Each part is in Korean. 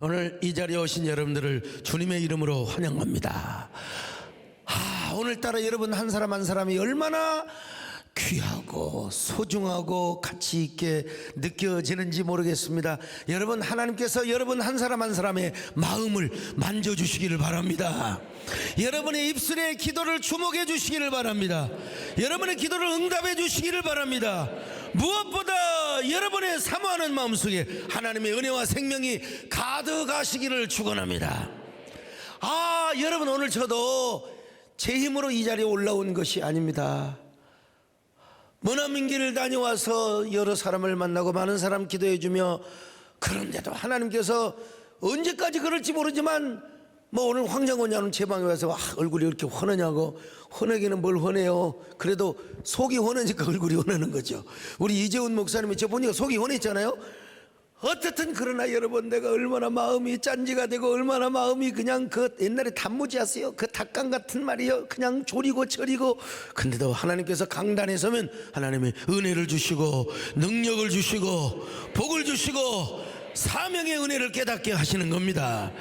오늘 이 자리에 오신 여러분들을 주님의 이름으로 환영합니다. 오늘따라 여러분 한 사람 한 사람이 얼마나 귀하고 소중하고 가치 있게 느껴지는지 모르겠습니다. 여러분, 하나님께서 여러분 한 사람 한 사람의 마음을 만져주시기를 바랍니다. 여러분의 입술의 기도를 주목해 주시기를 바랍니다. 여러분의 기도를 응답해 주시기를 바랍니다. 무엇보다 여러분의 사모하는 마음속에 하나님의 은혜와 생명이 가득하시기를 축원합니다. 여러분, 오늘 저도 제 힘으로 이 자리에 올라온 것이 아닙니다. 머나먼 길을 다녀와서 여러 사람을 만나고 많은 사람 기도해 주며, 그런데도 하나님께서 언제까지 그럴지 모르지만 오늘 황장원장은 제 방에 와서 얼굴이 이렇게 환하냐고. 환하기는 뭘 환해요. 그래도 속이 환하니까 얼굴이 환하는 거죠. 우리 이재훈 목사님이 저 보니까 속이 환했잖아요. 어떻든 그러나 여러분, 내가 얼마나 마음이 짠지가 되고 얼마나 마음이 그냥 그 옛날에 단무지 아세요? 그 닭강 같은 말이요. 그냥 조리고 저리고. 근데도 하나님께서 강단에 서면 하나님의 은혜를 주시고 능력을 주시고 복을 주시고 사명의 은혜를 깨닫게 하시는 겁니다.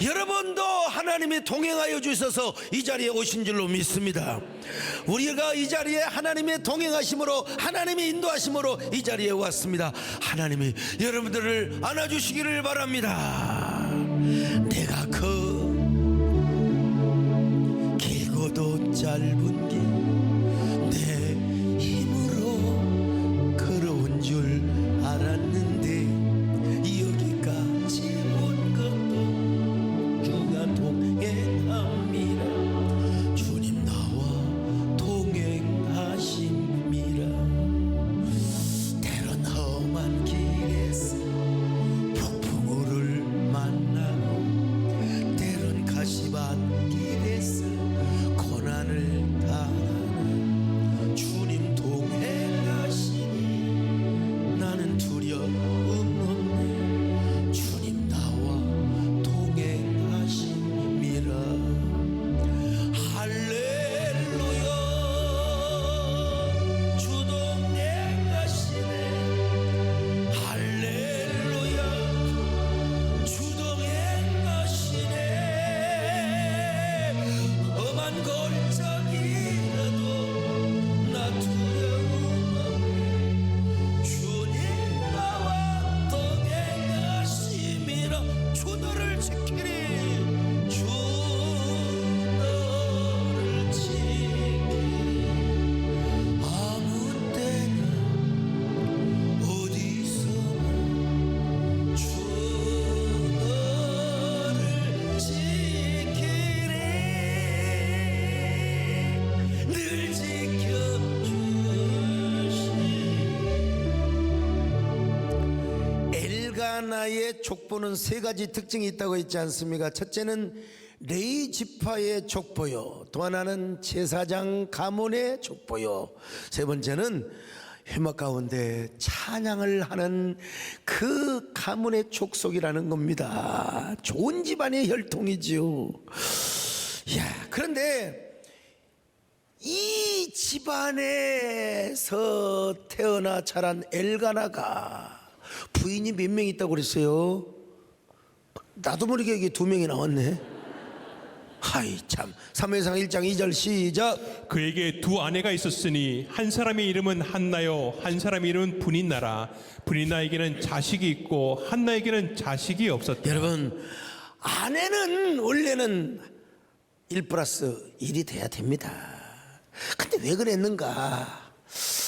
여러분도 하나님이 동행하여 주셔서 이 자리에 오신 줄로 믿습니다. 우리가 이 자리에 하나님의 동행하심으로, 하나님의 인도하심으로 이 자리에 왔습니다. 하나님이 여러분들을 안아주시기를 바랍니다. 내가 그 길고도 짧은 길 내 힘으로 걸어온 줄 알았는데 여기까지 온 것도 주가 동행함이라. 주님 나와 동행하심이라. 때론 험한 길에서 폭풍우를 만나고 때론 가시밭 길에서 고난을 당하는 주님 동행하시니 나는 두려움 없네. 주님 나와 동행하심이라. 할렐루야. 주 동행하시네. 할렐루야. 주 동행하시네. 험한 골짜기라도 나 두려움 없네. 주님 나와 동행하심이라. 주 너를 지키리. 주 너를 지키리. 아무 때나 어디서나 주 너를 지키리. 늘 지켜주시리. 엘가나의 족보는 세 가지 특징이 있다고 했지 않습니까? 첫째는 레위 지파의 족보요, 또 하나는 제사장 가문의 족보요, 세 번째는 회막 가운데 찬양을 하는 그 가문의 족속이라는 겁니다. 좋은 집안의 혈통이지요. 그런데 이 집안에서 태어나 자란 엘가나가 부인이 몇 명 있다고 그랬어요? 나도 모르게 이게 2명이 나왔네. 참. 사무엘상 1장 2절 시작. 그에게 두 아내가 있었으니 한 사람의 이름은 한나요, 한 사람의 이름은 브닌나라. 브닌나에게는 자식이 있고 한나에게는 자식이 없었다. 여러분, 아내는 원래는 1+1이 돼야 됩니다. 근데 왜 그랬는가?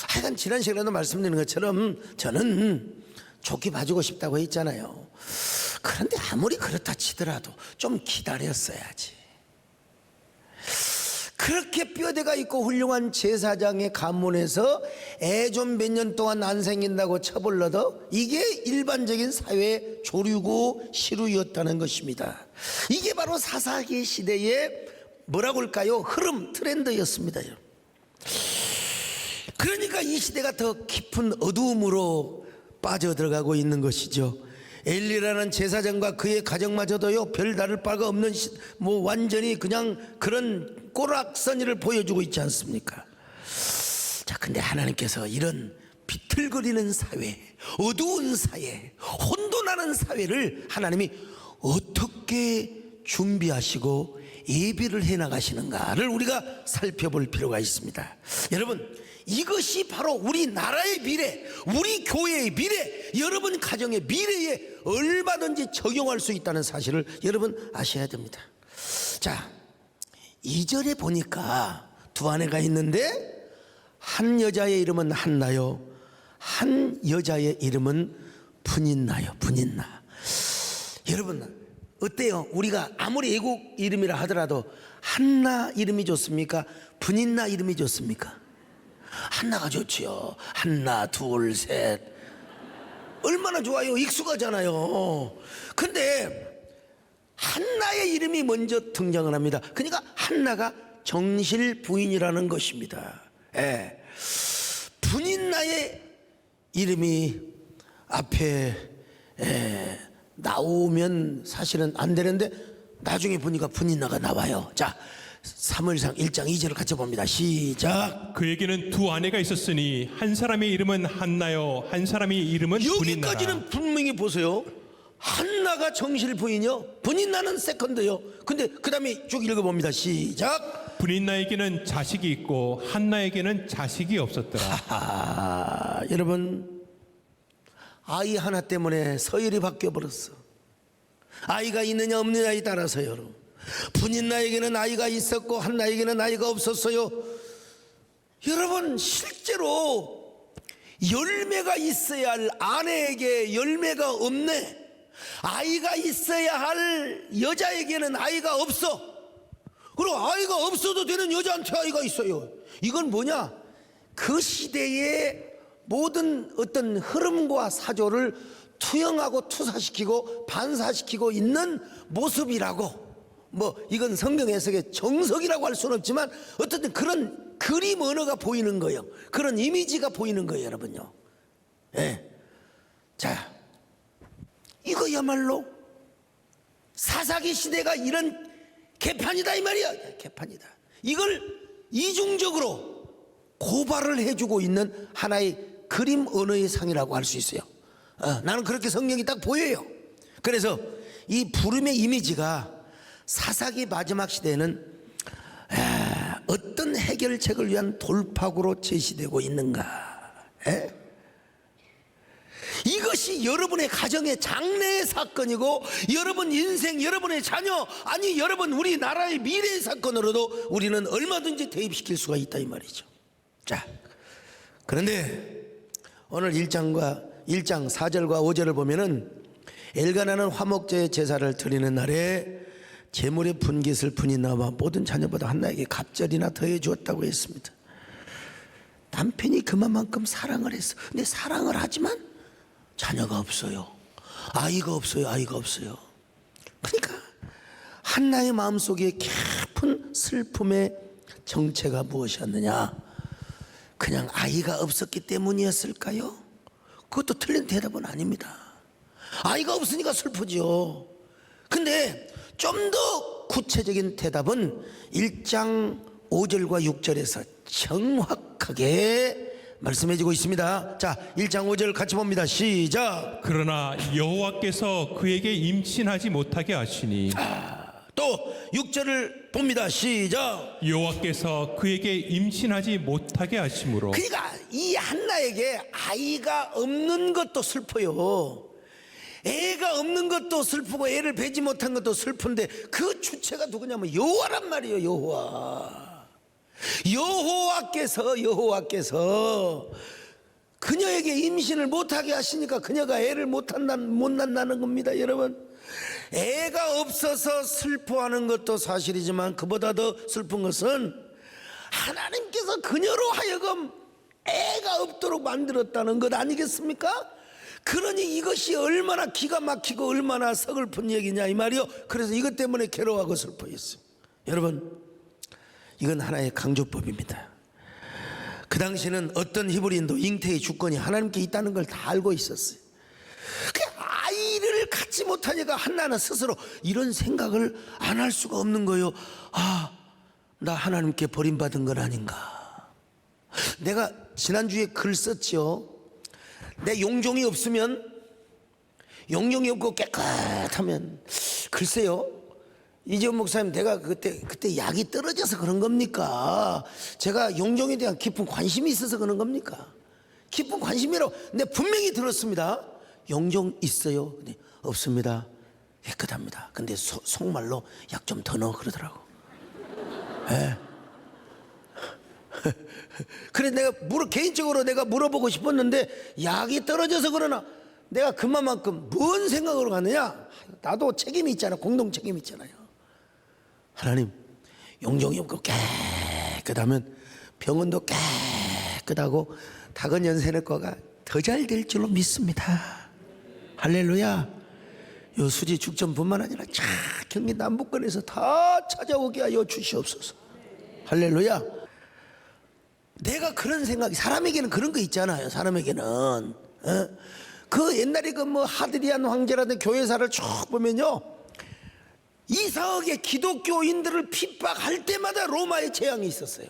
하여간 지난 시간에도 말씀드린 것처럼 저는 좋게 봐주고 싶다고 했잖아요. 그런데 아무리 그렇다 치더라도 좀 기다렸어야지. 그렇게 뼈대가 있고 훌륭한 제사장의 가문에서 애 좀 몇 년 동안 안 생긴다고 처벌러도 이게 일반적인 사회의 조류고 시루였다는 것입니다. 이게 바로 사사기 시대의 뭐라고 할까요? 흐름, 트렌드였습니다. 그러니까 이 시대가 더 깊은 어두움으로 빠져들어가고 있는 것이죠. 엘리라는 제사장과 그의 가정마저도요 별다를 바가 없는 완전히 그냥 그런 꼬락서니를 보여주고 있지 않습니까? 자, 근데 하나님께서 이런 비틀거리는 사회, 어두운 사회, 혼돈하는 사회를 하나님이 어떻게 준비하시고 예비를 해 나가시는가를 우리가 살펴볼 필요가 있습니다. 여러분, 이것이 바로 우리 나라의 미래, 우리 교회의 미래, 여러분 가정의 미래에 얼마든지 적용할 수 있다는 사실을 여러분 아셔야 됩니다. 자, 2절에 보니까 두 아내가 있는데 한 여자의 이름은 한나요, 한 여자의 이름은 분인나요. 분인나. 여러분 어때요? 우리가 아무리 애국 이름이라 하더라도 한나 이름이 좋습니까? 분인나 이름이 좋습니까? 한나가 좋지요. 한나, 둘, 셋. 얼마나 좋아요. 익숙하잖아요. 근데 한나의 이름이 먼저 등장을 합니다. 그러니까 한나가 정실 부인이라는 것입니다. 예. 분인나의 이름이 앞에 나오면 사실은 안 되는데 나중에 보니까 분인나가 나와요. 자, 사무엘상 1장 2절을 같이 봅니다. 시작. 그에게는 두 아내가 있었으니 한 사람의 이름은 한나요, 한 사람의 이름은 분인나라. 여기까지는 분명히 보세요. 한나가 정실 부인이요, 분인나는 세컨드요. 근데 그 다음에 쭉 읽어봅니다. 시작. 분인나에게는 자식이 있고 한나에게는 자식이 없었더라. 여러분, 아이 하나 때문에 서열이 바뀌어버렸어. 아이가 있느냐 없느냐에 따라서요. 분인나에게는 아이가 있었고 한나에게는 아이가 없었어요. 여러분, 실제로 열매가 있어야 할 아내에게 열매가 없네. 아이가 있어야 할 여자에게는 아이가 없어. 그리고 아이가 없어도 되는 여자한테 아이가 있어요. 이건 뭐냐? 그 시대의 모든 어떤 흐름과 사조를 투영하고 투사시키고 반사시키고 있는 모습이라고. 뭐 이건 성경 해석의 정석이라고 할 수는 없지만 어쨌든 그런 그림 언어가 보이는 거예요. 그런 이미지가 보이는 거예요, 여러분요. 예. 자, 이거야말로 사사기 시대가 이런 개판이다 이 말이야. 개판이다. 이걸 이중적으로 고발을 해주고 있는 하나의 그림 언어의 상이라고 할 수 있어요. 나는 그렇게 성경이 딱 보여요. 그래서 이 부름의 이미지가 사사기 마지막 시대에는 어떤 해결책을 위한 돌파구로 제시되고 있는가. 이것이 여러분의 가정의 장래의 사건이고 여러분 인생, 여러분의 자녀, 아니 여러분 우리나라의 미래의 사건으로도 우리는 얼마든지 대입시킬 수가 있다 이 말이죠. 자, 그런데 오늘 1장 4절과 5절을 보면은 엘가나는 화목제의 제사를 드리는 날에 제물의 분깃을 분인나와 모든 자녀보다 한나에게 갑절이나 더해 주었다고 했습니다. 남편이 그만큼 사랑을 했어. 근데 사랑을 하지만 자녀가 없어요. 아이가 없어요. 아이가 없어요. 그러니까 한나의 마음속에 깊은 슬픔의 정체가 무엇이었느냐? 그냥 아이가 없었기 때문이었을까요? 그것도 틀린 대답은 아닙니다. 아이가 없으니까 슬프죠. 근데 좀 더 구체적인 대답은 1장 5절과 6절에서 정확하게 말씀해주고 있습니다. 자, 1장 5절 같이 봅니다. 시작. 그러나 여호와께서 그에게 임신하지 못하게 하시니. 또 6절을 봅니다. 시작. 여호와께서 그에게 임신하지 못하게 하심으로. 그러니까 이 한나에게 아이가 없는 것도 슬퍼요. 애가 없는 것도 슬프고 애를 뵈지 못한 것도 슬픈데 그 주체가 누구냐면 여호와란 말이에요. 여호와. 여호와께서 그녀에게 임신을 못하게 하시니까 그녀가 애를 못 낳는다는 겁니다. 여러분, 애가 없어서 슬퍼하는 것도 사실이지만 그보다 더 슬픈 것은 하나님께서 그녀로 하여금 애가 없도록 만들었다는 것 아니겠습니까? 그러니 이것이 얼마나 기가 막히고 얼마나 서글픈 얘기냐 이 말이요. 그래서 이것 때문에 괴로워하고 슬퍼했어요. 여러분, 이건 하나의 강조법입니다. 그 당시에는 어떤 히브리인도 잉태의 주권이 하나님께 있다는 걸 다 알고 있었어요. 그 아이를 갖지 못하니까 한나는 스스로 이런 생각을 안 할 수가 없는 거예요. 나 하나님께 버림받은 건 아닌가. 내가 지난주에 글 썼죠. 내 용종이 없으면 영정이 없고 깨끗하면 글쎄요. 이재훈 목사님, 내가 그때 약이 떨어져서 그런 겁니까? 제가 영정에 대한 깊은 관심이 있어서 그런 겁니까? 깊은 관심이라고. 근데 분명히 들었습니다. 영정 있어요? 근데 없습니다. 깨끗합니다. 근데 속말로 약 좀 더 넣어 그러더라고. 예. 그래 내가 개인적으로 내가 물어보고 싶었는데 약이 떨어져서 그러나 내가 그만큼 뭔 생각으로 갔느냐? 나도 책임이 있잖아. 공동 책임이 있잖아요. 하나님, 영정이 없고 깨끗하면 병원도 깨끗하고 다근 연세내과가 더 잘 될 줄로 믿습니다. 할렐루야. 요 수지 죽전뿐만 아니라 경기 남북권에서 다 찾아오게 하여 주시옵소서. 할렐루야. 내가 그런 생각이, 사람에게는 그런 거 있잖아요. 사람에게는 그 옛날에 그 뭐 하드리안 황제라든 교회사를 쭉 보면요, 이상하게 기독교인들을 핍박할 때마다 로마의 재앙이 있었어요.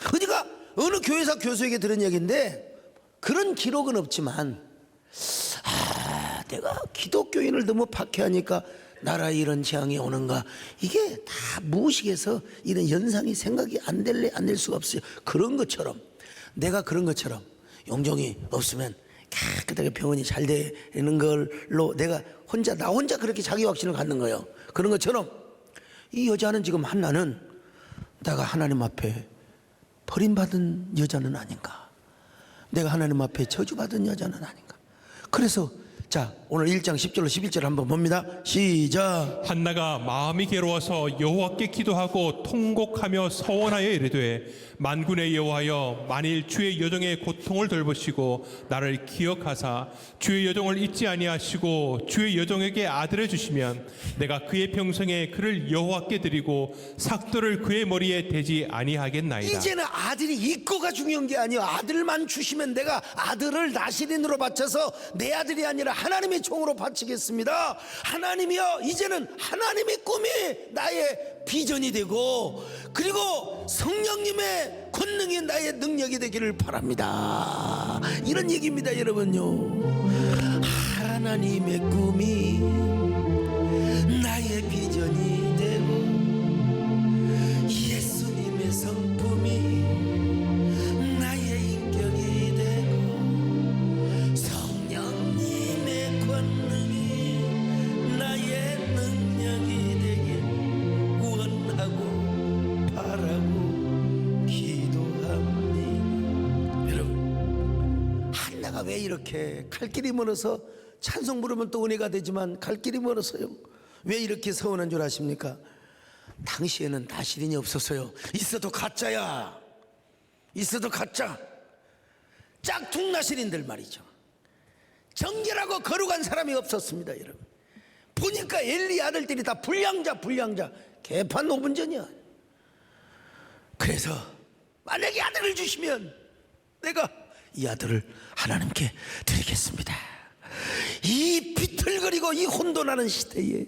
그러니까 어느 교회사 교수에게 들은 얘기인데, 그런 기록은 없지만 내가 기독교인을 너무 박해하니까 나라에 이런 재앙이 오는가, 이게 다 무의식에서 이런 현상이 생각이 안 될 수가 없어요. 그런 것처럼, 내가 그런 것처럼 영정이 없으면 깨끗하게 병원이 잘 되는 걸로 내가 나 혼자 그렇게 자기 확신을 갖는 거예요. 그런 것처럼 이 여자는 지금 한나는 내가 하나님 앞에 버림받은 여자는 아닌가, 내가 하나님 앞에 저주받은 여자는 아닌가. 그래서 자, 오늘 1장 10절로 11절 한번 봅니다. 시작. 한나가 마음이 괴로워서 여호와께 기도하고 통곡하며 서원하여 이르되, 만군의 여호와여, 만일 주의 여종의 고통을 돌보시고 나를 기억하사 주의 여종을 잊지 아니하시고 주의 여종에게 아들을 주시면 내가 그의 평생에 그를 여호와께 드리고 삭도를 그의 머리에 대지 아니하겠나이다. 이제는 아들이 있고가 중요한 게 아니에요. 아들만 주시면 내가 아들을 나시린으로 바쳐서 내 아들이 아니라 하나님의 종으로 바치겠습니다. 하나님이여, 이제는 하나님의 꿈이 나의 비전이 되고, 그리고 성령님의 권능이 나의 능력이 되기를 바랍니다. 이런 얘기입니다, 여러분요. 하나님의 꿈이 나의 비전이 되고, 예수님의 성품이 나의 인격이 되고, 성령님의 권능이 나의 능력이 되길 원하고 바라고 기도합니다. 여러분, 한나가 왜 이렇게 갈 길이 멀어서, 찬송 부르면 또 은혜가 되지만 갈 길이 멀어서요, 왜 이렇게 서운한 줄 아십니까? 당시에는 나시린이 없었어요. 있어도 가짜야. 있어도 가짜. 짝퉁 나시린들 말이죠. 정결하고 거룩한 사람이 없었습니다, 여러분. 보니까 엘리 아들들이 다 불량자. 개판 5분 전이야. 그래서 만약에 아들을 주시면 내가 이 아들을 하나님께 드리겠습니다. 이 비틀거리고 이 혼돈하는 시대에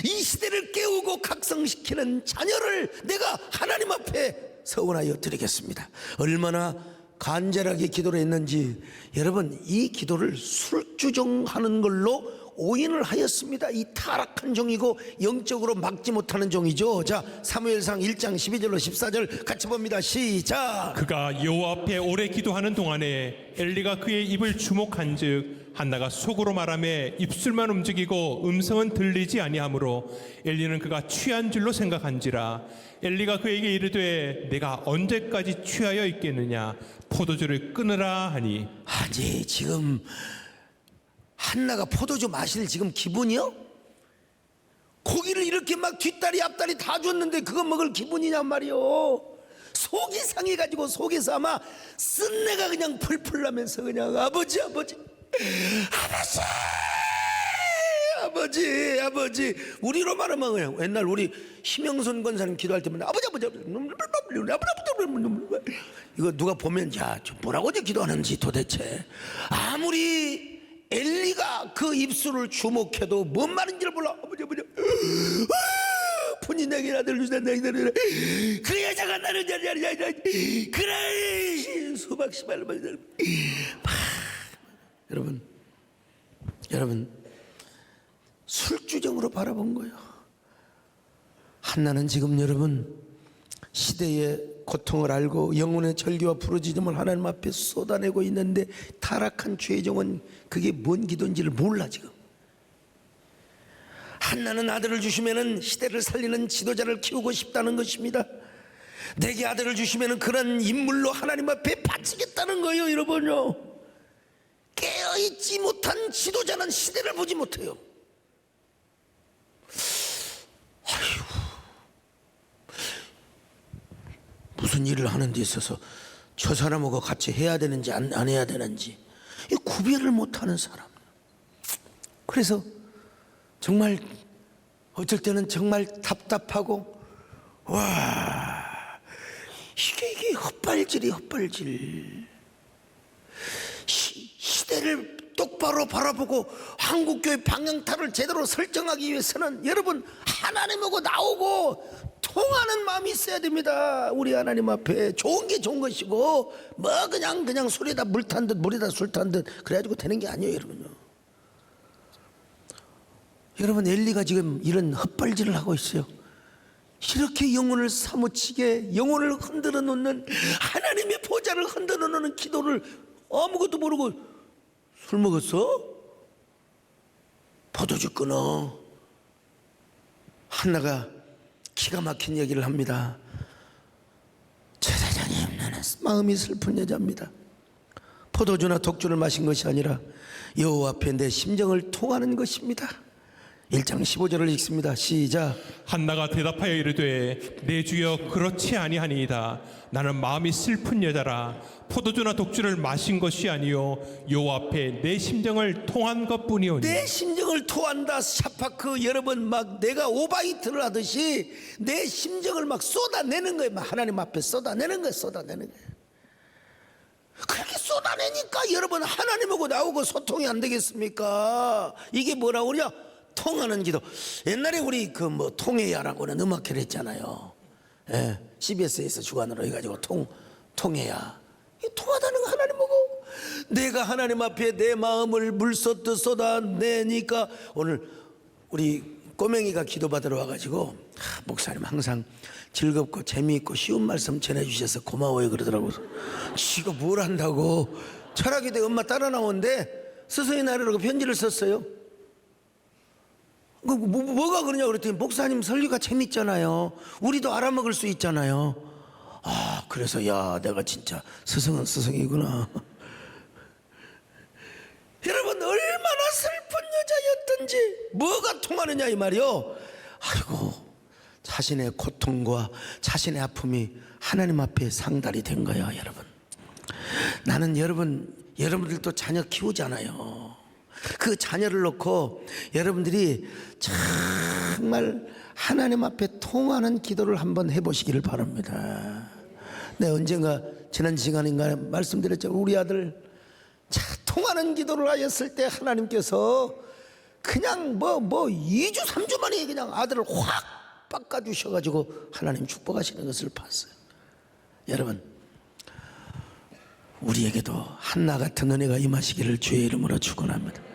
이 시대를 깨우고 각성시키는 자녀를 내가 하나님 앞에 서원하여 드리겠습니다. 얼마나 간절하게 기도를 했는지, 여러분, 이 기도를 술주정하는 걸로 오인을 하였습니다. 이 타락한 종이고 영적으로 막지 못하는 종이죠. 자, 사무엘상 1장 12절로 14절 같이 봅니다. 시작. 그가 여호와 앞에 오래 기도하는 동안에 엘리가 그의 입을 주목한즉 한나가 속으로 말하며 입술만 움직이고 음성은 들리지 아니하므로 엘리는 그가 취한 줄로 생각한지라. 엘리가 그에게 이르되 내가 언제까지 취하여 있겠느냐, 포도주를 끊으라 하니. 아니, 지금 한나가 포도주 마실 지금 기분이요? 고기를 이렇게 막 뒷다리 앞다리 다 줬는데 그거 먹을 기분이냔 말이요. 속이 상해가지고 속에서 아마 쓴내가 그냥 풀풀 나면서 그냥 아버지 우리로 말하면 그냥 옛날 우리 심영선 권사님 기도할 때마다 아버지 이거 누가 보면 야, 저 뭐라고 기도하는지 도대체. 아무리 엘리가 그 입술을 주목해도 뭔 말인지를 몰라. 아버지 본인 에게 아들 주신다. 그 여자가 나를 그래 수박 씨발. 여러분 술주정으로 바라본 거예요. 한나는 지금 여러분 시대의 고통을 알고 영혼의 절규와 부르짖음을 하나님 앞에 쏟아내고 있는데 타락한 죄종은 그게 뭔 기도인지를 몰라. 지금 한나는 아들을 주시면은 시대를 살리는 지도자를 키우고 싶다는 것입니다. 내게 아들을 주시면은 그런 인물로 하나님 앞에 바치겠다는 거예요. 여러분요, 깨어있지 못한 지도자는 시대를 보지 못해요. 무슨 일을 하는 데 있어서 저 사람하고 같이 해야 되는지 안 해야 되는지 이 구별을 못하는 사람. 그래서 정말 어쩔 때는 정말 답답하고, 와, 이게 헛발질이 헛발질. 시대를 똑바로 바라보고 한국교회 방향타를 제대로 설정하기 위해서는 여러분 하나님하고 나오고 통하는 마음이 있어야 됩니다. 우리 하나님 앞에 좋은 게 좋은 것이고 뭐 그냥 술에다 물 탄 듯 물에다 술 탄 듯 그래가지고 되는 게 아니에요. 여러분요, 여러분 엘리가 지금 이런 헛발질을 하고 있어요. 이렇게 영혼을 사무치게 영혼을 흔들어 놓는, 하나님의 보좌를 흔들어 놓는 기도를 아무것도 모르고 술 먹었어? 포도주 끊어. 한나가 기가 막힌 얘기를 합니다. 제사장님, 나는 마음이 슬픈 여자입니다. 포도주나 독주를 마신 것이 아니라 여호와 앞에 내 심정을 통하는 것입니다. 1장 15절을 읽습니다. 시작. 한나가 대답하여 이르되 내 주여 그렇지 아니하니이다. 나는 마음이 슬픈 여자라. 포도주나 독주를 마신 것이 아니요 여호와 앞에 내 심정을 통한 것뿐이오니. 내 심정을 토한다. 샤파크 여러분, 막 내가 오바이트를 하듯이 내 심정을 막 쏟아내는 거예요. 막 하나님 앞에 쏟아내는 거예요. 쏟아내는 거예요. 그렇게 쏟아내니까 여러분 하나님하고 나오고 소통이 안 되겠습니까? 이게 뭐라고 그러냐? 통하는 기도. 옛날에 우리 그 뭐 통해야라고는 음악회를 했잖아요. 예, CBS에서 주관으로 해가지고 통해야. 이 통하다는 거 하나님하고. 내가 하나님 앞에 내 마음을 물쏟듯 쏟아내니까 오늘 우리 꼬맹이가 기도받으러 와가지고 목사님 항상 즐겁고 재미있고 쉬운 말씀 전해주셔서 고마워요 그러더라고요. 지가 뭘 한다고. 철학이대 엄마 따라 나오는데 스승의 날이라고 편지를 썼어요. 뭐가 그러냐 그랬더니 목사님 설교가 재밌잖아요. 우리도 알아먹을 수 있잖아요. 아, 그래서 야, 내가 진짜 스승은 스승이구나. 여러분 얼마나 슬픈 여자였던지 뭐가 통하느냐 이 말이요. 아이고, 자신의 고통과 자신의 아픔이 하나님 앞에 상달이 된 거야. 여러분, 나는 여러분들도 자녀 키우잖아요. 그 자녀를 놓고 여러분들이 정말 하나님 앞에 통하는 기도를 한번 해보시기를 바랍니다. 네, 언젠가 지난 시간인가 말씀드렸죠. 우리 아들 통하는 기도를 하였을 때 하나님께서 그냥 뭐 2주 3주 만에 그냥 아들을 확 바꿔주셔가지고 하나님 축복하시는 것을 봤어요. 여러분, 우리에게도 한나 같은 은혜가 임하시기를 주의 이름으로 축원합니다.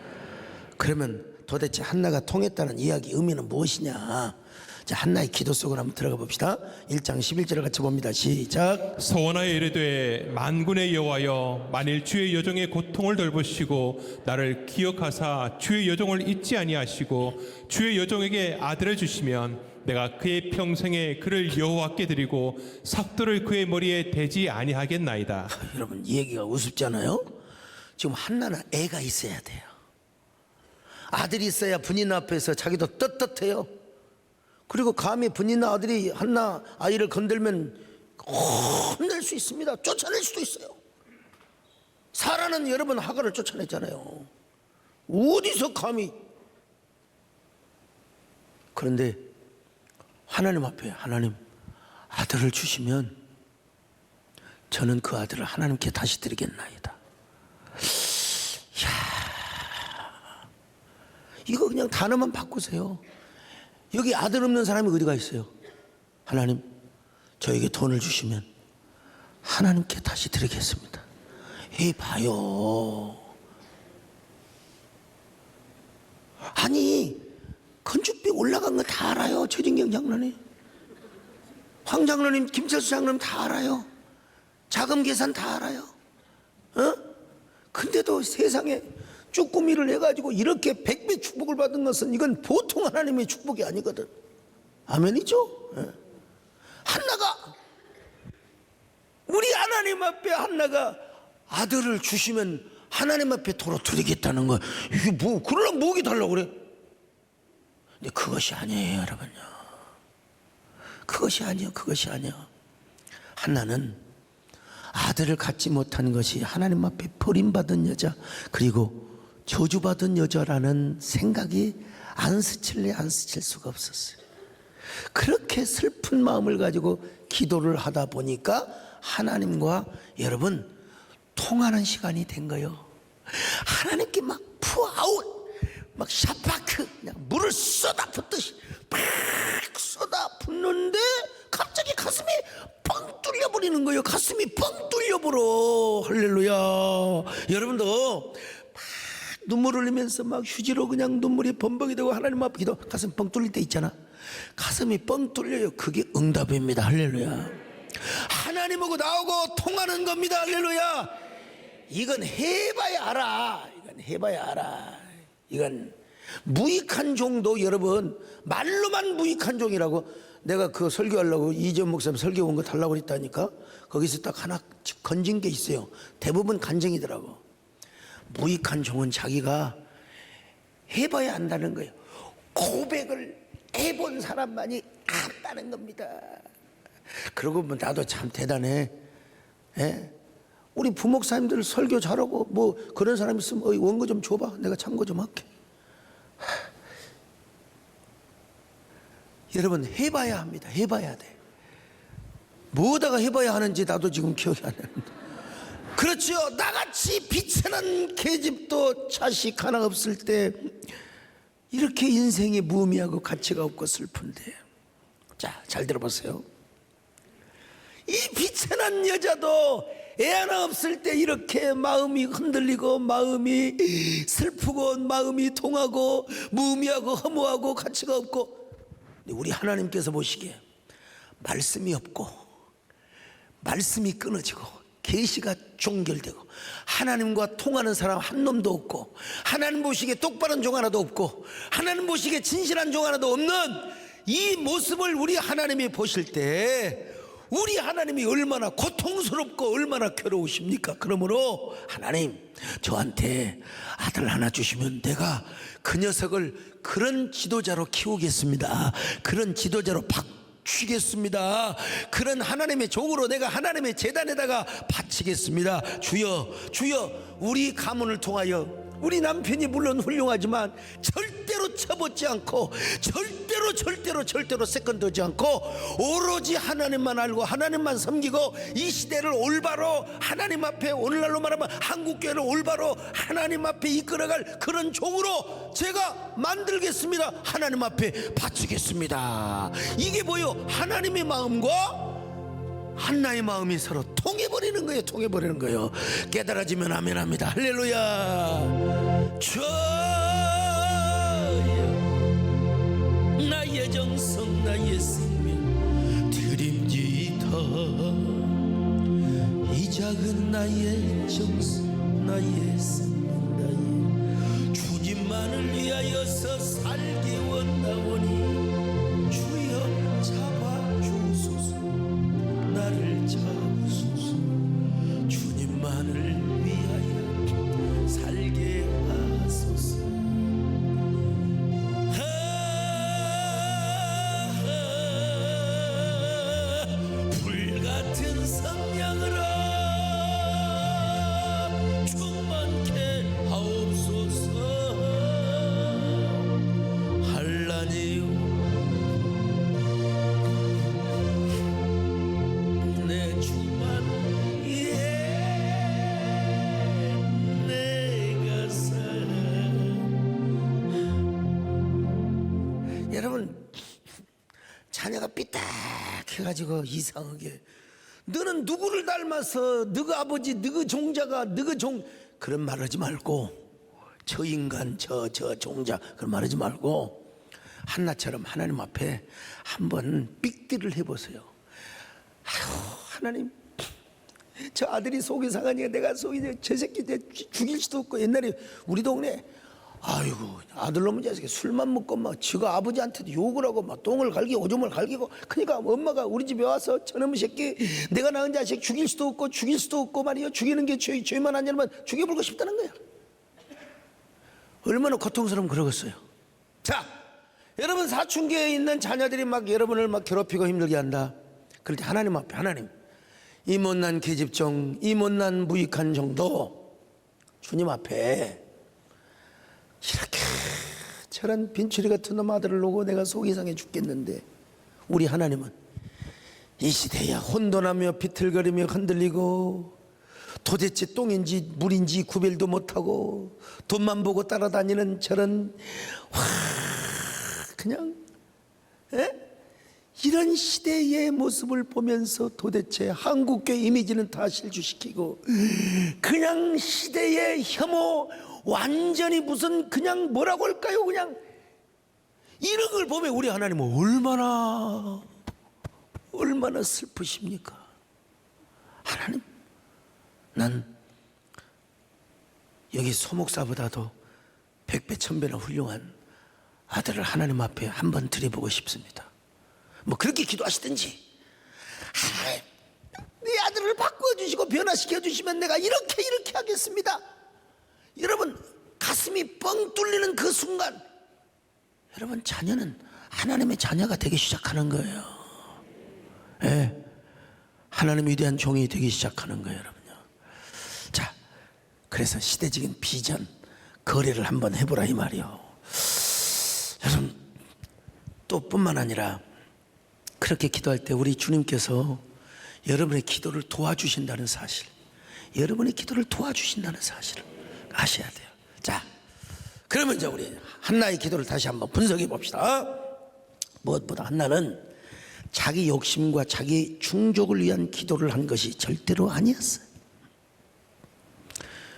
그러면 도대체 한나가 통했다는 이야기 의미는 무엇이냐? 자, 한나의 기도 속으로 한번 들어가 봅시다. 1장 11절을 같이 봅니다. 시작. 서원하여 이르되 만군의 여호와여, 만일 주의 여종의 고통을 돌보시고 나를 기억하사 주의 여종을 잊지 아니하시고 주의 여종에게 아들을 주시면 내가 그의 평생에 그를 여호와께 드리고 삭도를 그의 머리에 대지 아니하겠나이다. 여러분, 이 얘기가 우습잖아요. 지금 한나는 애가 있어야 돼요. 아들이 있어야 분인 앞에서 자기도 떳떳해요. 그리고 감히 분인 아들이 한나 아이를 건들면 혼낼 수 있습니다. 쫓아낼 수도 있어요. 사라는 여러분 하가를 쫓아냈잖아요. 어디서 감히. 그런데 하나님 앞에, 하나님 아들을 주시면 저는 그 아들을 하나님께 다시 드리겠나이다. 이거 그냥 단어만 바꾸세요. 여기 아들 없는 사람이 어디가 있어요? 하나님, 저에게 돈을 주시면 하나님께 다시 드리겠습니다. 봐요. 아니, 건축비 올라간 거 다 알아요. 최진경 장로님, 황 장로님, 김철수 장로님 다 알아요. 자금 계산 다 알아요. 근데도 세상에 쭈꾸미를 해가지고 이렇게 100배 축복을 받은 것은 이건 보통 하나님의 축복이 아니거든. 아멘이죠? 한나가, 우리 하나님 앞에 한나가 아들을 주시면 하나님 앞에 도로 드리겠다는 거, 이게 뭐 그러려면 뭐게 달라고 그래? 근데 그것이 아니에요, 여러분요. 그것이 아니에요. 그것이 아니에요. 한나는 아들을 갖지 못한 것이 하나님 앞에 버림받은 여자, 그리고 저주받은 여자라는 생각이 안 스칠래 안 스칠 수가 없었어요. 그렇게 슬픈 마음을 가지고 기도를 하다 보니까 하나님과 여러분 통하는 시간이 된 거예요. 하나님께 막 푸아웃, 막 샤파크, 그냥 물을 쏟아붓듯이 팍 쏟아붓는데 갑자기 가슴이 뻥 뚫려버리는 거예요. 가슴이 뻥 뚫려버려. 할렐루야. 여러분도 막 눈물 흘리면서 막 휴지로 그냥 눈물이 범벅이 되고 하나님 앞에 기도, 가슴 뻥 뚫릴 때 있잖아. 가슴이 뻥 뚫려요. 그게 응답입니다. 할렐루야. 하나님하고 나하고 통하는 겁니다. 할렐루야. 이건 해봐야 알아. 이건 해봐야 알아. 이건 무익한 종도, 여러분 말로만 무익한 종이라고. 내가 그 설교하려고 이재원 목사님 설교 온 거 달라고 그랬다니까. 거기서 딱 하나 건진 게 있어요. 대부분 간증이더라고. 무익한 종은 자기가 해봐야 안다는 거예요. 고백을 해본 사람만이 안다는 겁니다. 그러고 뭐 나도 참 대단해. 우리 부목사님들 설교 잘하고 뭐 그런 사람 있으면 원고 좀 줘봐. 내가 참고 좀 할게. 여러분 해봐야 합니다. 해봐야 돼. 뭐다가 해봐야 하는지 나도 지금 기억이 안 나는데. 그렇죠. 나같이 비천한 계집도 자식 하나 없을 때 이렇게 인생이 무의미하고 가치가 없고 슬픈데, 자, 잘 들어보세요. 이 비천한 여자도 애 하나 없을 때 이렇게 마음이 흔들리고 마음이 슬프고 마음이 통하고 무의미하고 허무하고 가치가 없고, 우리 하나님께서 보시기에 말씀이 없고 말씀이 끊어지고 계시가 종결되고 하나님과 통하는 사람 한 놈도 없고 하나님 보시기에 똑바른 종 하나도 없고 하나님 보시기에 진실한 종 하나도 없는 이 모습을 우리 하나님이 보실 때 우리 하나님이 얼마나 고통스럽고 얼마나 괴로우십니까? 그러므로 하나님, 저한테 아들 하나 주시면 내가 그 녀석을 그런 지도자로 키우겠습니다. 그런 지도자로 바치겠습니다. 그런 하나님의 종으로 내가 하나님의 제단에다가 바치겠습니다. 주여, 주여, 우리 가문을 통하여 우리 남편이 물론 훌륭하지만 절대로 쳐보지 않고 절대로 세컨드지 않고 오로지 하나님만 알고 하나님만 섬기고 이 시대를 올바로 하나님 앞에, 오늘날로 말하면 한국교회를 올바로 하나님 앞에 이끌어갈 그런 종으로 제가 만들겠습니다. 하나님 앞에 바치겠습니다. 이게 뭐요? 하나님의 마음과 한나의 마음이 서로 통해버리는 거예요. 통해버리는 거예요. 깨달아지면 아멘합니다. 할렐루야. 주여, 나의 정성 나의 생명 드림지다. 이 작은 나의 정성 나의 생명 나의 주님만을 위하여서 살기 원하오니 주여 잡아주소서. 나를 잡으소서. 주님만을 위하여 살게 하소서. 불같은 성령으로 충만케 하옵소서. 한란이요 여러분, 자녀가 삐딱해가지고 이상하게 너는 누구를 닮아서 너그 아버지 너그 종자가 너그 종, 그런 말 하지 말고 저 인간 저 종자 그런 말 하지 말고 한나처럼 하나님 앞에 한번 빅딜을 해보세요. 아유, 하나님, 저 아들이 속이 상하니까 내가 속이, 저 새끼 죽일 수도 없고. 옛날에 우리 동네, 아이고, 아들놈의 자식이 술만 먹고 막 지가 아버지한테도 욕을 하고 막 똥을 갈기고 오줌을 갈기고. 그러니까 엄마가 우리 집에 와서 저놈의 새끼, 내가 낳은 자식 죽일 수도 없고 죽일 수도 없고 말이요, 죽이는 게 죄만 아니면 죽여버리고 싶다는 거야. 얼마나 고통스러우면 그러겠어요. 자, 여러분, 사춘기에 있는 자녀들이 막 여러분을 막 괴롭히고 힘들게 한다. 그럴 때 하나님 앞에, 하나님, 이 못난 계집종, 이 못난 무익한 정도 주님 앞에 이렇게 저런 빈추리 같은 놈 아들을 놓고 내가 속이 상해 죽겠는데, 우리 하나님은 이 시대야 혼돈하며 비틀거리며 흔들리고 도대체 똥인지 물인지 구별도 못하고 돈만 보고 따라다니는 저런 그냥 이런 시대의 모습을 보면서 도대체 한국교회 이미지는 다 실추시키고 그냥 시대의 혐오, 완전히 무슨 그냥 뭐라고 할까요? 그냥 이런 걸 보면 우리 하나님은 얼마나 슬프십니까? 하나님, 난 여기 소목사보다도 100배 1000배나 훌륭한 아들을 하나님 앞에 한번 드려보고 싶습니다. 뭐 그렇게 기도하시든지, 하나님, 네 아들을 바꿔주시고 변화시켜주시면 내가 이렇게 하겠습니다. 여러분, 가슴이 뻥 뚫리는 그 순간, 여러분, 자녀는 하나님의 자녀가 되기 시작하는 거예요. 예, 하나님의 위대한 종이 되기 시작하는 거예요, 여러분요. 자, 그래서 시대적인 비전, 거래를 한번 해보라 이 말이요. 여러분, 또 뿐만 아니라 그렇게 기도할 때 우리 주님께서 여러분의 기도를 도와주신다는 사실, 여러분의 기도를 도와주신다는 사실을 아셔야 돼요. 자, 그러면 이제 우리 한나의 기도를 다시 한번 분석해 봅시다. 무엇보다 한나는 자기 욕심과 자기 충족을 위한 기도를 한 것이 절대로 아니었어요.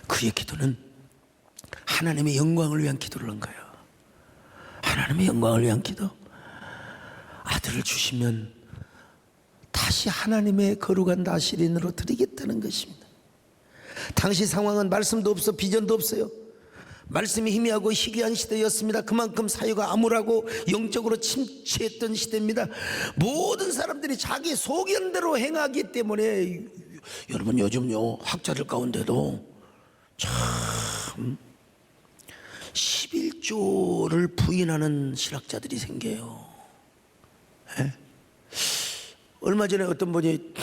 그의 기도는 하나님의 영광을 위한 기도를 한 거예요. 하나님의 영광을 위한 기도. 아들을 주시면 다시 하나님의 거룩한 나실인으로 드리겠다는 것입니다. 당시 상황은 말씀도 없어 비전도 없어요. 말씀이 희미하고 희귀한 시대였습니다. 그만큼 사회가 암울하고 영적으로 침체했던 시대입니다. 모든 사람들이 자기 소견대로 행하기 때문에, 여러분, 요즘요 학자들 가운데도 참 11조를 부인하는 신학자들이 생겨요. 예? 얼마 전에 어떤 분이,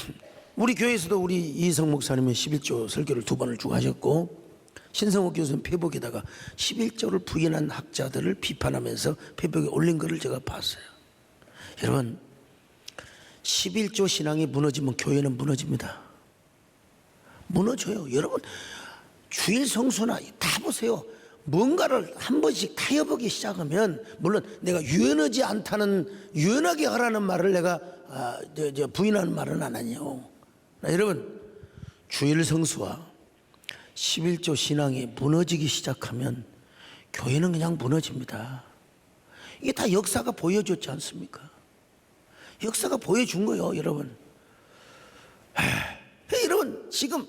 우리 교회에서도 우리 이성 목사님이 11조 설교를 2번을 쭉 하셨고, 신성욱 교수는 페북에다가 11조를 부인한 학자들을 비판하면서 페북에 올린 것을 제가 봤어요. 여러분, 11조 신앙이 무너지면 교회는 무너집니다. 무너져요. 여러분, 주일 성수나 다 보세요. 뭔가를 한 번씩 타협하기 시작하면, 물론 내가 유연하게 하라는 말을 내가 부인하는 말은 안 하네요. 여러분, 주일 성수와 11조 신앙이 무너지기 시작하면 교회는 그냥 무너집니다. 이게 다 역사가 보여줬지 않습니까? 역사가 보여준 거예요, 여러분. 여러분, 지금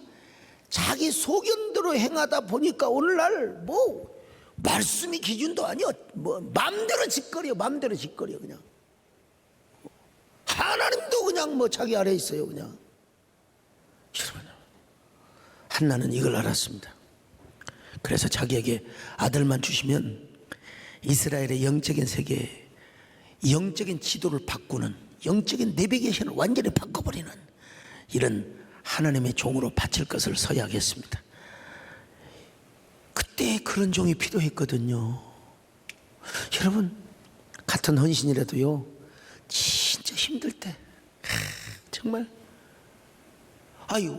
자기 소견대로 행하다 보니까 오늘날 뭐 말씀이 기준도 아니요, 뭐 마음대로 짓거려 그냥. 하나님도 그냥 뭐 자기 아래에 있어요, 그냥. 여러분, 한나는 이걸 알았습니다. 그래서 자기에게 아들만 주시면 이스라엘의 영적인 세계, 영적인 지도를 바꾸는, 영적인 내비게이션을 완전히 바꿔버리는 이런 하나님의 종으로 바칠 것을 서약했습니다. 그때 그런 종이 필요했거든요. 여러분, 같은 헌신이라도요, 진짜 힘들 때, 정말, 아유,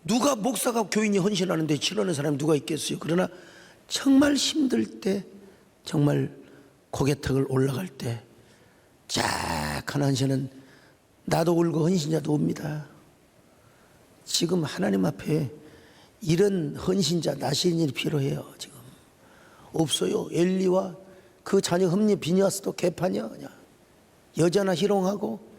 누가 목사가 교인이 헌신하는데 싫어하는 사람이 누가 있겠어요? 그러나 정말 힘들 때, 정말 고개턱을 올라갈 때 쫙한 헌신은 나도 울고 헌신자도 옵니다. 지금 하나님 앞에 이런 헌신자 나시린이 필요해요. 지금 없어요. 엘리와 그 자녀 흠리 비니아스도 개판이야 그냥. 여자나 희롱하고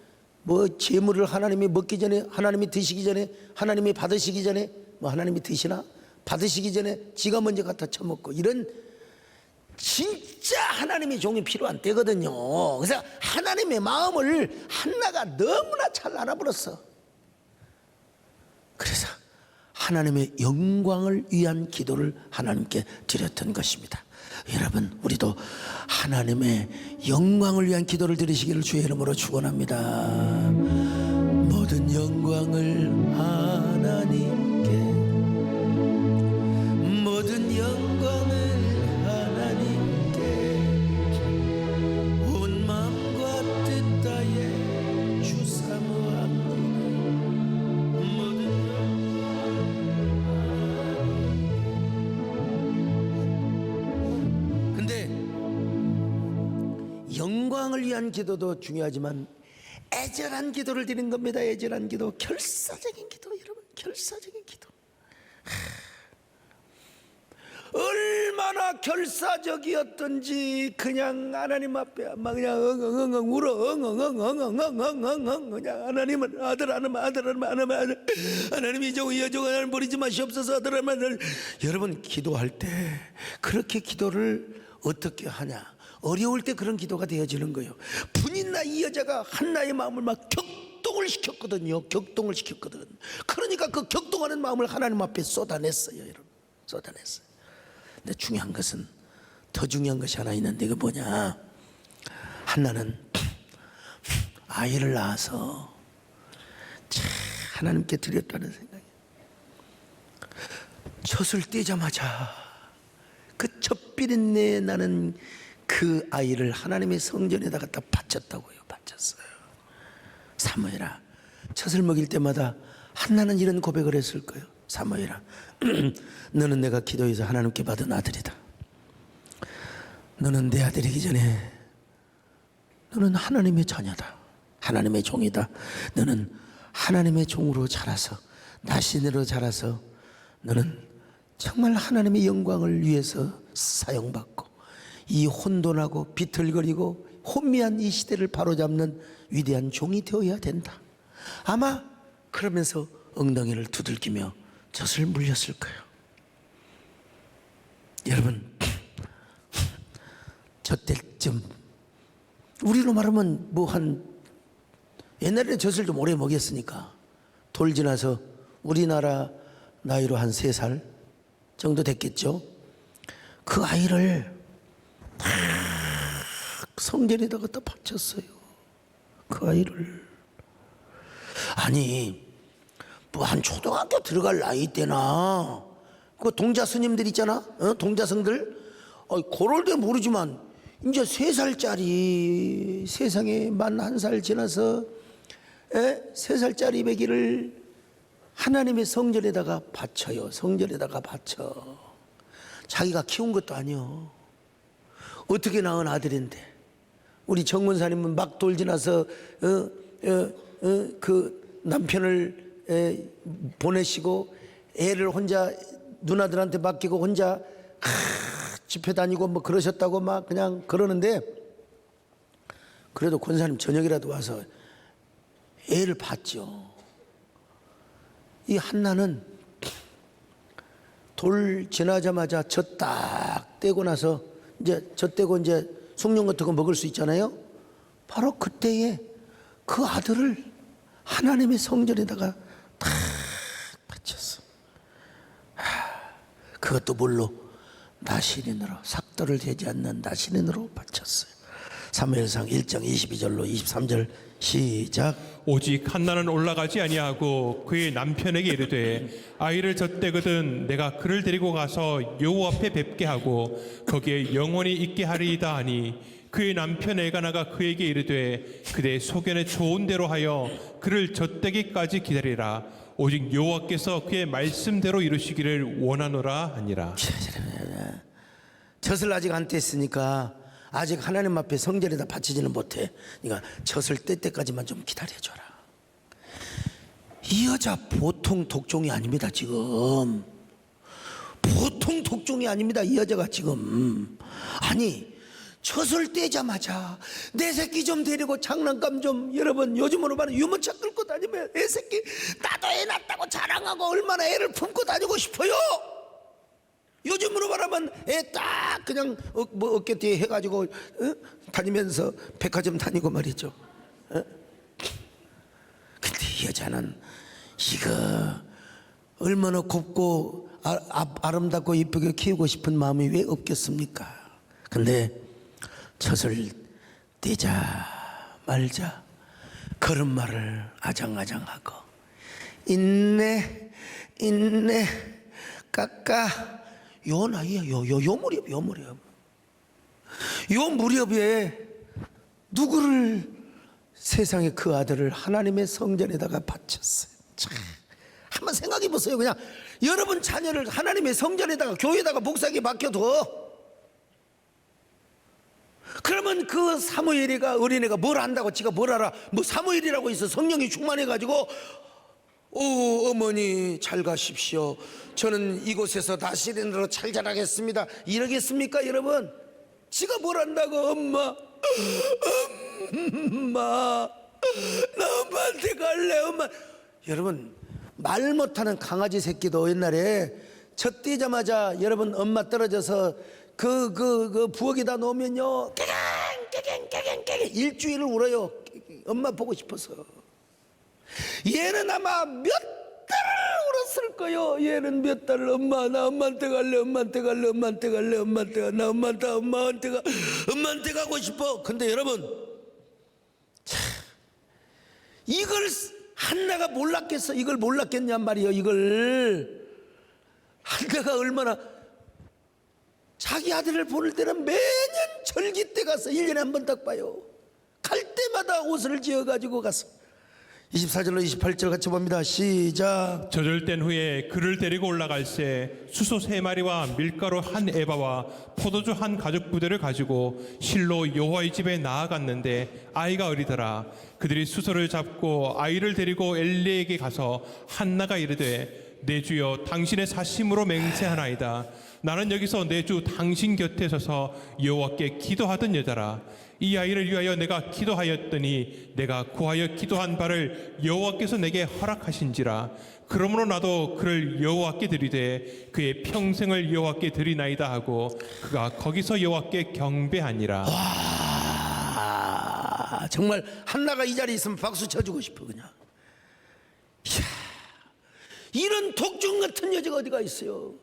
뭐 재물을 하나님이 먹기 전에, 하나님이 드시기 전에, 하나님이 받으시기 전에, 뭐 하나님이 드시나 받으시기 전에 지가 먼저 갖다 처먹고, 이런 진짜 하나님의 종이 필요한 때거든요. 그래서 하나님의 마음을 한나가 너무나 잘 알아버렸어. 그래서 하나님의 영광을 위한 기도를 하나님께 드렸던 것입니다. 여러분, 우리도 하나님의 영광을 위한 기도를 드리시기를 주의 이름으로 축원합니다. 모든 영광을 하나님께, 모든 영광을 하나님께, 온 마음과 뜻 다해 주 사모합니다. 모든 근데 영광을 위한 기도도 중요하지만 애절한 기도를 드리는 겁니다. 애절한 기도, 결사적인 기도. 여러분, 결사적인 기도. 얼마나 결사적이었던지 그냥 하나님 앞에 막 그냥 엉엉엉엉 울어. 엉엉엉엉엉엉엉엉 그냥 하나님은 아들 하나님이 종 여종 하나님 버리지 마시옵소서 아들 하나님. 여러분, 기도할 때 그렇게 기도를 어떻게 하냐? 어려울 때 그런 기도가 되어지는 거예요. 분인나 이 여자가 한나의 마음을 막 격동을 시켰거든요. 격동을 시켰거든. 그러니까 그 격동하는 마음을 하나님 앞에 쏟아냈어요. 여러분, 쏟아냈어요. 근데 중요한 것은, 더 중요한 것이 하나 있는데, 그 뭐냐? 한나는 아이를 낳아서 하나님께 드렸다는 생각이, 젖을 떼자마자 그 젖비린내 나는 그 아이를 하나님의 성전에다 갖다 바쳤다고요. 바쳤어요. 사무엘아, 젖을 먹일 때마다 한나는 이런 고백을 했을 거예요. 사무엘아, 너는 내가 기도해서 하나님께 받은 아들이다. 너는 내 아들이기 전에 너는 하나님의 자녀다. 하나님의 종이다. 너는 하나님의 종으로 자라서, 나신으로 자라서 너는 정말 하나님의 영광을 위해서 사용받고 이 혼돈하고 비틀거리고 혼미한 이 시대를 바로잡는 위대한 종이 되어야 된다. 아마 그러면서 엉덩이를 두들기며 젖을 물렸을 거예요. 여러분, 저 때쯤 우리로 말하면 뭐 한, 옛날에는 젖을 좀 오래 먹였으니까 돌 지나서 우리나라 나이로 한 3살 정도 됐겠죠. 그 아이를 딱 성전에다 갖다 바쳤어요. 그 아이를. 아니, 뭐 한 초등학교 들어갈 나이 때나 그 동자 스님들 있잖아, 동자성들, 그럴 때 모르지만 이제 3살짜리, 세상에 만 1살 지나서 3살짜리 배기를 하나님의 성전에다가 바쳐요. 성전에다가 바쳐. 자기가 키운 것도 아니요. 어떻게 낳은 아들인데. 우리 정문사님은 막 돌 지나서 그 남편을 보내시고 애를 혼자 누나들한테 맡기고 혼자 집회 다니고 뭐 그러셨다고 막 그냥 그러는데, 그래도 권사님 저녁이라도 와서 애를 봤죠. 이 한나는 돌 지나자마자 젖 딱 떼고 나서 이제 젖 떼고 이제 숭늉 같은 거 먹을 수 있잖아요. 바로 그때에 그 아들을 하나님의 성전에다가 다 바쳤어. 그것도 뭘로? 나시린으로, 삭도를 대지 않는 나시린으로 바쳤어요. 사무엘상 1장 22절로 23절 시작. 오직 한나는 올라가지 아니하고 그의 남편에게 이르되 아이를 젖대거든 내가 그를 데리고 가서 여호와 앞에 뵙게 하고 거기에 영원히 있게 하리이다 하니, 그의 남편 엘가나가 그에게 이르되 그대 소견에 좋은 대로 하여 그를 젖대기까지 기다리라. 오직 여호와께서 그의 말씀대로 이루시기를 원하노라 하니라. 젖을 아직 안 뗐으니까 아직 하나님 앞에 성전에다 바치지는 못해. 그러니까 젖을 뗄 때까지만 좀 기다려줘라. 이 여자 보통 독종이 아닙니다. 지금 보통 독종이 아닙니다. 이 여자가 지금. 아니, 젖을 떼자마자 내 새끼 좀 데리고 장난감 좀, 여러분 요즘으로 말하면 유모차 끌고 다니면 애 새끼 나도 애 낳았다고 자랑하고 얼마나 애를 품고 다니고 싶어요. 요즘으로 말하면 애 딱 그냥 뭐 어깨 뒤에 해가지고 다니면서 백화점 다니고 말이죠. 근데 여자는 이거 얼마나 곱고 아름답고 이쁘게 키우고 싶은 마음이 왜 없겠습니까? 근데 젖을 떼자 말자 걸음마를 아장아장하고 인내 깎아 요 나이야 요 무렵에 누구를 세상에 그 아들을 하나님의 성전에다가 바쳤어요. 참, 한번 생각해 보세요. 그냥 여러분 자녀를 하나님의 성전에다가 교회에다가 목사에게 맡겨둬. 그러면 그 사무엘이가 어린애가 뭘 안다고 지가 뭘 알아? 뭐 사무엘이라고 있어 성령이 충만해가지고 어머니 잘 가십시오. 저는 이곳에서 나시린으로 잘 자라겠습니다. 이러겠습니까 여러분? 지가 뭘 안다고? 엄마 나 엄마한테 갈래 엄마. 여러분 말 못하는 강아지 새끼도 옛날에 젖 떼자마자 여러분 엄마 떨어져서 그 부엌에다 놓으면요 깨갱 일주일을 울어요. 엄마 보고 싶어서. 얘는 아마 몇 달을 울었을 거요. 얘는 몇 달을 엄마 나 엄마한테 갈래 나 엄마한테 가고 싶어. 근데 여러분 참, 이걸 한나가 몰랐겠어? 이걸 몰랐겠냔 말이에요. 이걸 한나가 얼마나 자기 아들을 보낼 때는 매년 절기 때 가서 1년에 한 번 딱 봐요. 갈 때마다 옷을 지어가지고 가서 24절로 28절 같이 봅니다. 시작. 젖을 뗀 후에 그를 데리고 올라갈새 수소 3마리와 밀가루 1에바와 포도주 1가죽부대를 가지고 실로 여호와의 집에 나아갔는데 아이가 어리더라. 그들이 수소를 잡고 아이를 데리고 엘리에게 가서 한나가 이르되 내 주여 당신의 사심으로 맹세하나이다. 나는 여기서 내 주 당신 곁에 서서 여호와께 기도하던 여자라. 이 아이를 위하여 내가 기도하였더니 내가 구하여 기도한 바를 여호와께서 내게 허락하신지라. 그러므로 나도 그를 여호와께 드리되 그의 평생을 여호와께 드리나이다 하고 그가 거기서 여호와께 경배하니라. 와, 정말 한나가 이 자리에 있으면 박수 쳐주고 싶어 그냥. 이야, 이런 독중 같은 여자가 어디가 있어요.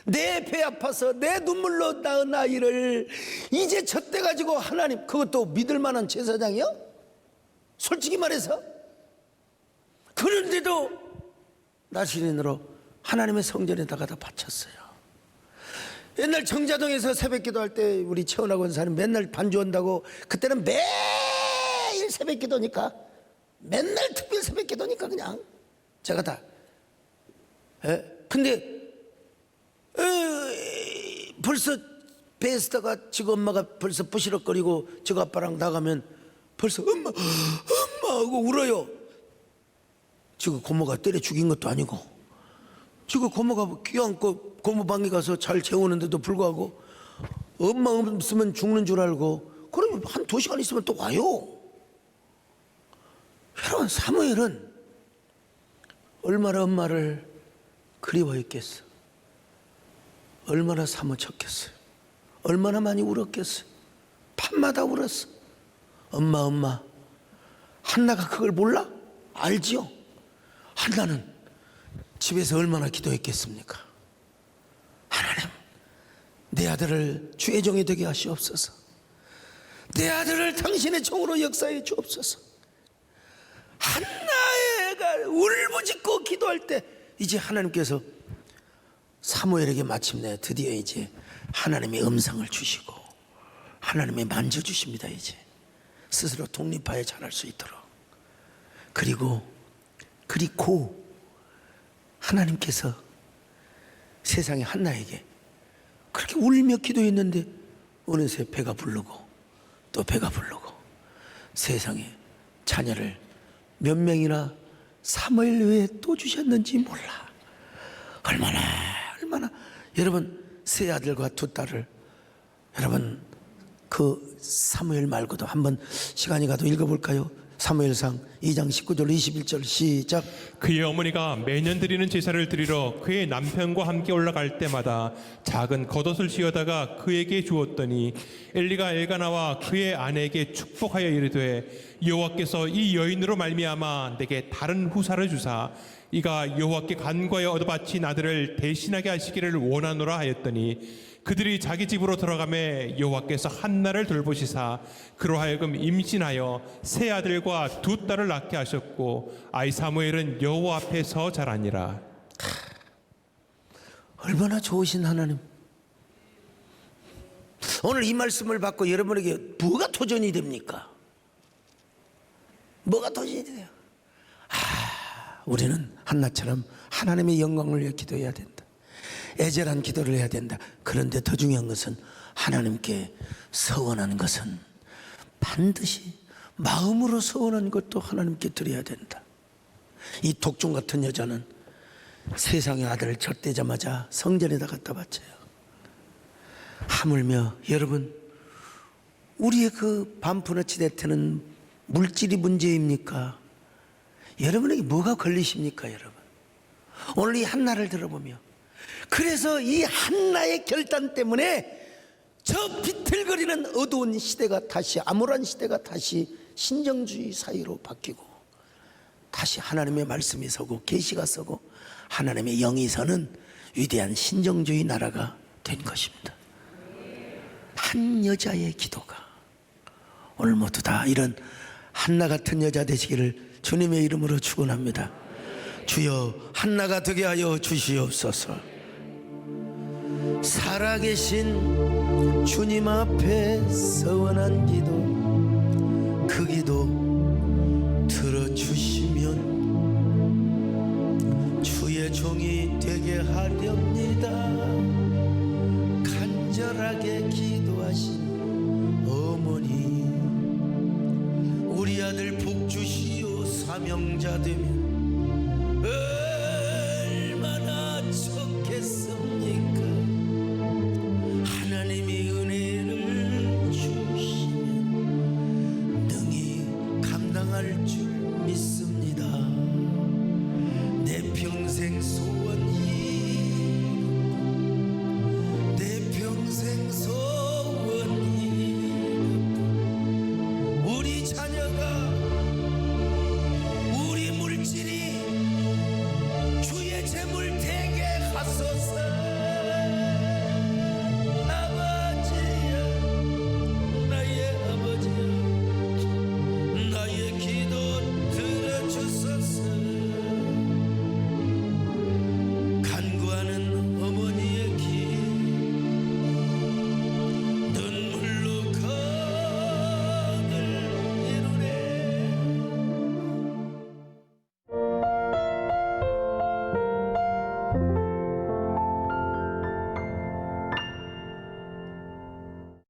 내 배 아파서 내 눈물로 낳은 아이를 이제 젖대 가지고 하나님, 그것도 믿을 만한 제사장이요? 솔직히 말해서. 그런데도 나시린으로 하나님의 성전에다가 다 바쳤어요. 옛날 정자동에서 새벽기도 할 때 우리 최원학 원사님 맨날 반주한다고, 그때는 매일 새벽기도니까, 맨날 특별 새벽기도니까 그냥 제가 다. 근데 벌써 배에 서다가 지금 엄마가 벌써 부시럭거리고 지금 아빠랑 나가면 벌써 엄마 하고 울어요. 지금 고모가 때려 죽인 것도 아니고, 지금 고모가 끼안고 고모 방에 가서 잘 재우는데도 불구하고 엄마 없으면 죽는 줄 알고, 그러면 한 2시간 있으면 또 와요. 여러분, 사무엘은 얼마나 엄마를 그리워했겠어. 얼마나 사무쳤겠어요. 얼마나 많이 울었겠어요. 밤마다 울었어. 엄마. 한나가 그걸 몰라? 알지요? 한나는 집에서 얼마나 기도했겠습니까? 하나님, 내 아들을 주의 종이 되게 하시옵소서. 내 아들을 당신의 종으로 역사해 주옵소서. 한나가 울부짖고 기도할 때 이제 하나님께서 사무엘에게 마침내 드디어 이제 하나님의 음성을 주시고 하나님의 만져주십니다. 이제 스스로 독립하여 자랄 수 있도록. 그리고 하나님께서 세상의 한나에게 그렇게 울며 기도했는데 어느새 배가 부르고 또 배가 부르고 세상에 자녀를 몇 명이나 사무엘 외에 또 주셨는지 몰라. 얼마나 여러분, 세 아들과 두 딸을, 여러분 그 사무엘 말고도 한번 시간이 가도 읽어볼까요? 사무엘상 2장 19절 21절 시작. 그의 어머니가 매년 드리는 제사를 드리러 그의 남편과 함께 올라갈 때마다 작은 겉옷을 씌어다가 그에게 주었더니 엘리가 엘가나와 그의 아내에게 축복하여 이르되 여호와께서 이 여인으로 말미암아 내게 다른 후사를 주사 이가 여호와께 간과하여 얻어바친 아들을 대신하게 하시기를 원하노라 하였더니 그들이 자기 집으로 들어가매 여호와께서 한나를 돌보시사 그로 하여금 임신하여 세 아들과 두 딸을 낳게 하셨고 아이 사무엘은 여호와 앞에서 자라니라. 얼마나 좋으신 하나님. 오늘 이 말씀을 받고 여러분에게 뭐가 도전이 됩니까? 뭐가 도전이 돼요? 우리는 한나처럼 하나님의 영광을 위해 기도해야 된다. 애절한 기도를 해야 된다. 그런데 더 중요한 것은 하나님께 서원하는 것은 반드시 마음으로 서원하는 것도 하나님께 드려야 된다. 이 독종 같은 여자는 세상의 아들을 젖대자마자 성전에다 갖다 바쳐요. 하물며 여러분, 우리의 그 반푸너치 대태는 물질이 문제입니까? 여러분에게 뭐가 걸리십니까, 여러분? 오늘 이 한나를 들어보며 그래서 이 한나의 결단 때문에 저 비틀거리는 어두운 시대가 다시 암울한 시대가 다시 신정주의 사회로 바뀌고 다시 하나님의 말씀이 서고 계시가 서고 하나님의 영이 서는 위대한 신정주의 나라가 된 것입니다. 한 여자의 기도가 오늘 모두 다 이런 한나 같은 여자 되시기를 주님의 이름으로 축원합니다. 주여 한나가 되게 하여 주시옵소서. 살아계신 주님 앞에 서원한 기도, 그 기도 들어주시면 주의 종이 되게 하렵니다. 간절하게 기도하신 어머니, 우리 아들 복 주시오. 사명자 되며